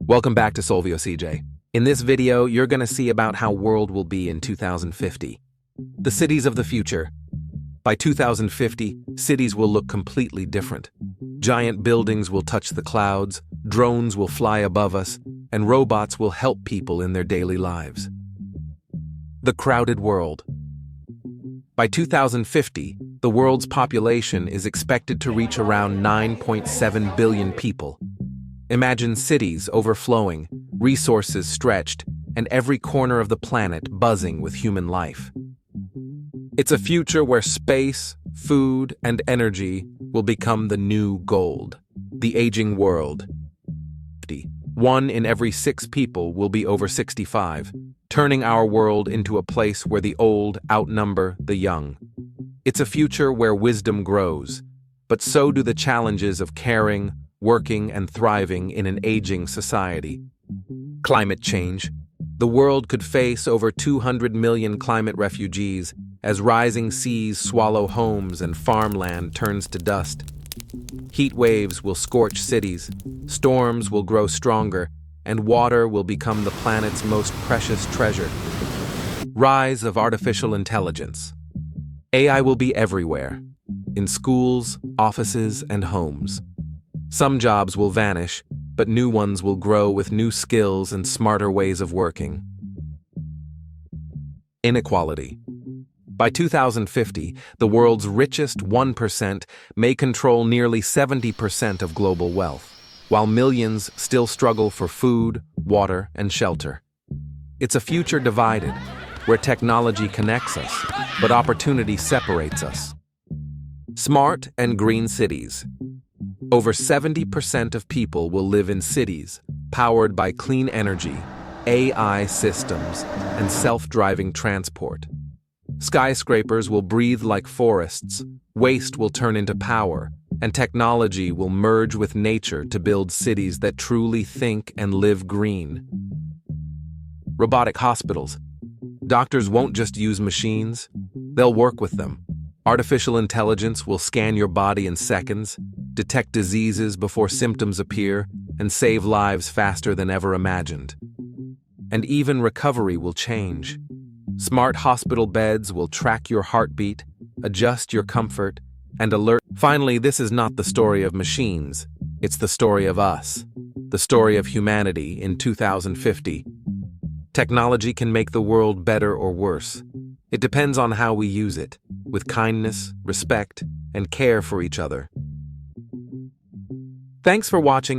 Welcome back to SolvioCJ. In this video, you're going to see about how world will be in 2050. The cities of the future. By 2050, cities will look completely different. Giant buildings will touch the clouds, drones will fly above us, and robots will help people in their daily lives. The crowded world. By 2050, the world's population is expected to reach around 9.7 billion people. Imagine cities overflowing, resources stretched, and every corner of the planet buzzing with human life. It's a future where space, food, and energy will become the new gold. The aging world. 1 in every 6 people will be over 65, turning our world into a place where the old outnumber the young. It's a future where wisdom grows, but so do the challenges of caring, working, and thriving in an aging society. Climate change. The world could face over 200 million climate refugees as rising seas swallow homes and farmland turns to dust. Heat waves will scorch cities, storms will grow stronger, and water will become the planet's most precious treasure. Rise of artificial intelligence. AI will be everywhere, in schools, offices, and homes. Some jobs will vanish, but new ones will grow with new skills and smarter ways of working. Inequality. By 2050, the world's richest 1% may control nearly 70% of global wealth, while millions still struggle for food, water, and shelter. It's a future divided, where technology connects us, but opportunity separates us. Smart and green cities. Over 70% of people will live in cities powered by clean energy, AI systems, and self-driving transport. Skyscrapers will breathe like forests, waste will turn into power, and technology will merge with nature to build cities that truly think and live green. Robotic hospitals. Doctors won't just use machines, they'll work with them. Artificial intelligence will scan your body in seconds, detect diseases before symptoms appear, and save lives faster than ever imagined. And even recovery will change. Smart hospital beds will track your heartbeat, adjust your comfort, and alert. Finally, this is not the story of machines. It's the story of us, the story of humanity in 2050. Technology can make the world better or worse. It depends on how we use it, with kindness, respect, and care for each other. Thanks for watching.